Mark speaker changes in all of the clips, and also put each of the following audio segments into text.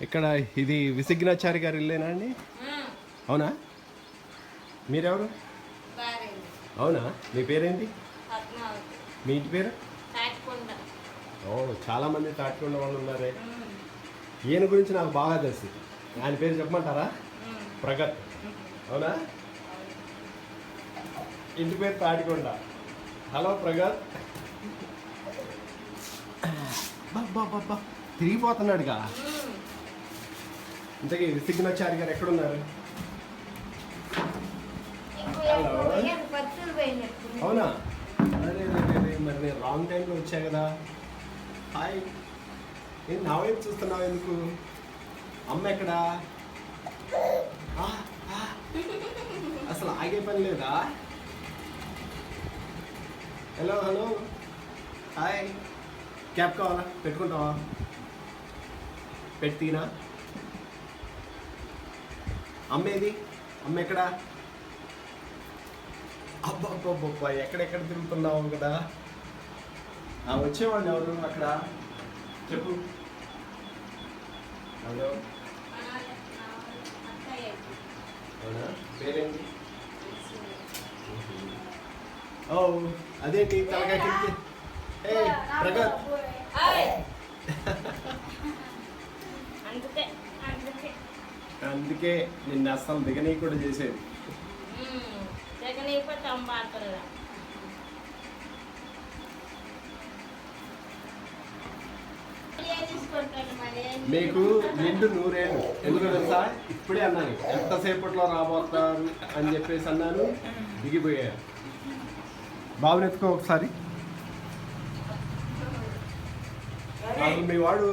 Speaker 1: ఇక్కడ ఇది విసిగ్నాచారి గారి ఇల్లేనా అండి? అవునా? మీరెవరు? అవునా? మీ పేరేంటి? మీ ఇంటి పేరు? ఓ, చాలామంది తాటికొండ వాళ్ళు ఉన్నారే. ఈయన గురించి నాకు బాగా తెలుసు. ఆయన పేరు చెప్పమంటారా? ప్రగత్. అవునా? ఇంటి పేరు తాటికొండ. హలో ప్రగత్. బాబా తిరిగిపోతున్నాడుగా. ఇంతకీ విసిగ్నాచారి గారు ఎక్కడున్నారు? అవునా? అరే మరి నేను రాంగ్ టైంలో వచ్చా కదా. హాయ్, నేను నా వైపు చూస్తున్నావు ఎందుకు? అమ్మ ఎక్కడా? అసలు ఆగే పని లేదా? Hello hello, hi. క్యాప్ కావాలా? పెట్టుకుంటావా? పెట్టినా. అమ్మేది? అమ్మ ఎక్కడా? అబ్బా ఎక్కడెక్కడ తిరుగుతున్నావు కదా. వచ్చేవాళ్ళు ఎవరు అక్కడ? చెప్పు. హలో, అవునా? పేరేంటి? ఓ, అదేంటి తలకాయ కింద? ఏ ప్రగత్, అందుకే నిన్ను అస్సలు దిగనీ కూడా చేసేది. మీకు నిండు నూరేళ్ళు. ఎందుకు తెలుసా? ఇప్పుడే అన్నాను ఎంతసేపట్లో రాబోతారు అని చెప్పేసి అన్నాను. దిగిపోయారు. బాబుని ఎత్తుకో ఒకసారి. అసలు మీ వాడు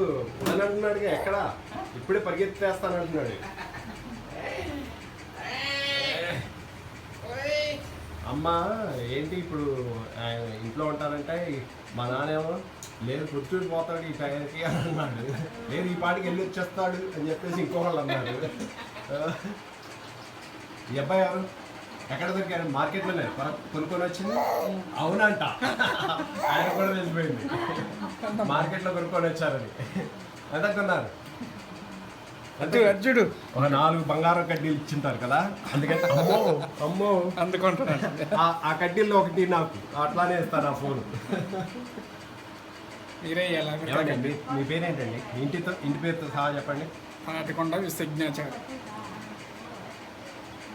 Speaker 1: అని అంటున్నాడుగా, ఎక్కడ ఇప్పుడే పరిగెత్తేస్తానంటున్నాడు. అమ్మ ఏంటి ఇప్పుడు ఇంట్లో ఉంటారంటే మా నాన్నేమో లేదు కూర్చుని పోతాడు ఈ టైంకి అని అన్నాడు. లేదు ఈ పాటికి వెళ్ళి వచ్చేస్తాడు అని చెప్పేసి ఇంకోళ్ళు అన్నాడు. ఈ అబ్బాయి ఎవరు? ఎక్కడ దొరికారు? మార్కెట్లోనే కొనుక్కొని వచ్చింది. అవునంట, ఆయన కూడా తెలిసిపోయింది మార్కెట్లో కొనుక్కొని వచ్చారని. ఎంత కొన్నారు?
Speaker 2: అర్జుడు
Speaker 1: ఒక 4 బంగారం కడ్డీలు ఇచ్చింటారు కదా, అందుకని అమ్మో అమ్మో
Speaker 2: అందుకుంటున్నాను.
Speaker 1: ఆ కడ్డీల్లో ఒకటి నాకు అట్లానే ఇస్తాను ఆ ఫోన్.
Speaker 2: మీరే
Speaker 1: మీ పేరేంటండి? ఇంటి పేరుతో సహా చెప్పండి.
Speaker 2: తాటికొండ విసిగ్నాచారి.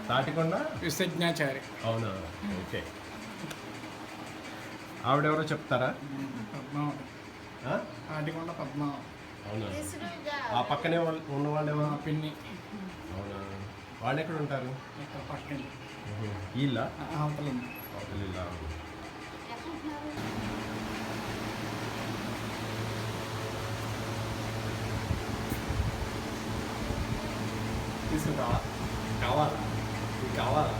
Speaker 1: తాటికొండ
Speaker 2: విసిగ్నాచారి.
Speaker 1: అవునా? ఓకే. ఆవిడెవరో చెప్తారా?
Speaker 2: పద్మావతి. తాటికొండ పద్మావతి.
Speaker 1: అవునా? ఆ పక్కనే ఉన్నవాళ్ళు ఎవరు?
Speaker 2: పిన్ని.
Speaker 1: అవునా? వాళ్ళు ఎక్కడ ఉంటారు?
Speaker 2: ఇక్కడ పక్కన.
Speaker 1: వీళ్ళ
Speaker 2: అవతల
Speaker 1: తీసుకుంటావా? కావాలా? కావాలా?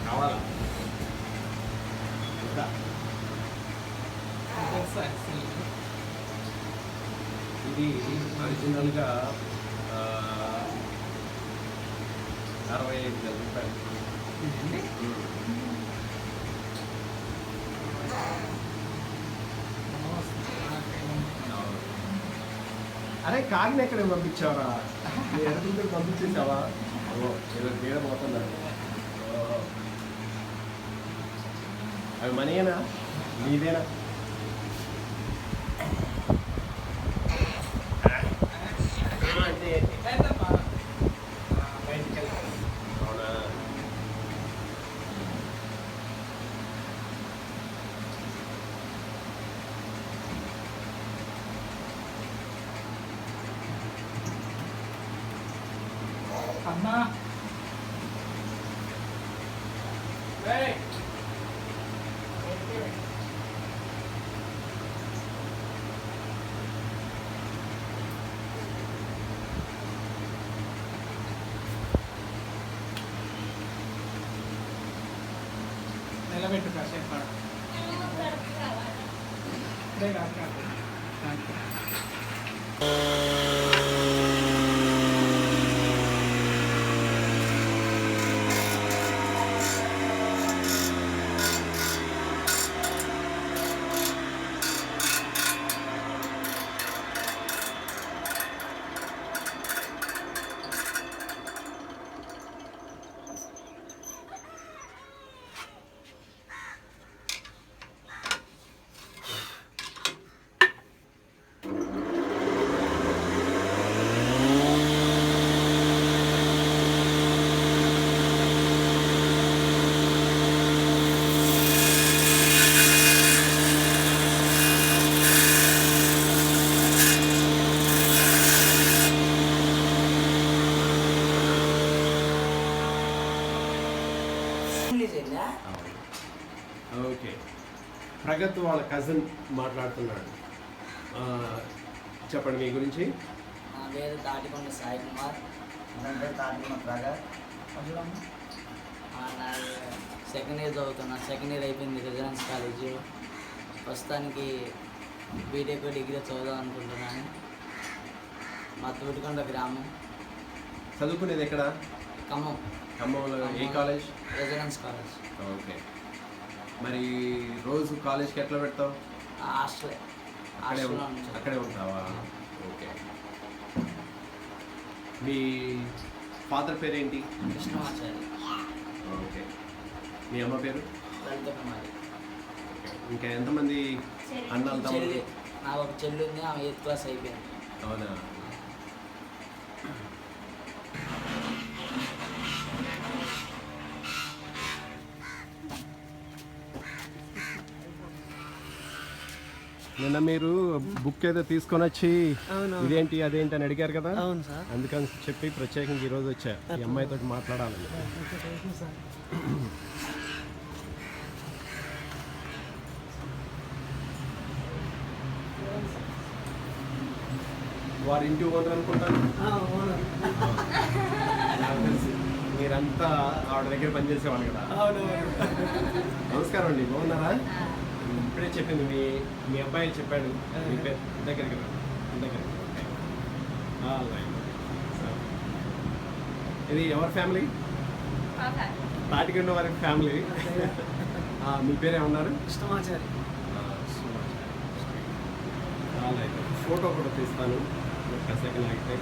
Speaker 1: కావాలా? ఇది ఒరిజినల్గా 65,000 రూపాయలు. అరే కాగిన ఎక్కడ పంపించావరా? ఎక్కడ పంపించేసావా? ఏదో తేడా పోతుందా? అవి మనీనా నీదేనా? అవునా?
Speaker 2: అమ్మా నిలబెట్టు కాసేపు.
Speaker 1: ఓకే, ప్రగత్ వాళ్ళ కజిన్ మాట్లాడుతున్నాడు. ఆ, చెప్పండి మీ గురించి.
Speaker 3: నా పేరు తాటికొండ సాయి కుమార్.
Speaker 4: నా పేరు తాటికొండ ప్రగత్.
Speaker 3: నా సెకండ్ ఇయర్ చదువుతున్నా. సెకండ్ ఇయర్ అయిపోయింది రెసిడెన్స్ కాలేజ్. ప్రస్తుతానికి బీటెక్ డిగ్రీ చదువుదాం అనుకుంటున్నాను. మా తోటికొండ గ్రామం,
Speaker 1: చదువుకునేది ఎక్కడ?
Speaker 3: ఖమ్మం.
Speaker 1: ఖమ్మంలో ఏ కాలేజ్?
Speaker 3: Residence college.
Speaker 1: ఓకే, మరి రోజు కాలేజ్కి ఎట్లా పెడతావు?
Speaker 3: హాస్టలే. హాస్టల్లో
Speaker 1: అక్కడే ఉంటావా? ఓకే. మీ ఫాదర్ పేరేంటి?
Speaker 3: కృష్ణమాచారి.
Speaker 1: ఓకే. మీ అమ్మ పేరు?
Speaker 3: లలిత కుమారి.
Speaker 1: ఇంకా ఎంతమంది అన్నాలు తమ్ముళ్ళు?
Speaker 3: చెల్లి, నాకు ఒక చెల్లి ఉంది. ఆమె 8th క్లాస్ అయిపోయింది.
Speaker 1: అవునా? నిన్న మీరు బుక్ ఏదో తీసుకొని వచ్చి ఇదేంటి అదేంటి అని అడిగారు కదా,
Speaker 5: అవును సార్.
Speaker 1: అందుకని చెప్పి ప్రత్యేకంగా ఈరోజు వచ్చా ఈ అమ్మాయితో మాట్లాడాలని. వారి ఇంటి ఓనర్ అనుకుంటాను. నాకు తెలిసి మీరంతా ఆవిడ దగ్గర పనిచేసేవాళ్ళు కదా. నమస్కారం అండి, బాగున్నారా? ఇప్పుడే చెప్పింది మీ అబ్బాయి చెప్పాడు మీ పేరు. దగ్గరికి రా, దగ్గరికి. ఇది ఎవరి ఫ్యామిలీ? తాటికొండ వారి ఫ్యామిలీ. మీ పేరు ఏమన్నారు?
Speaker 5: కృష్ణమాచారి.
Speaker 1: ఫోటో కూడా తీస్తాను, ఒక సెకండ్ అయితే.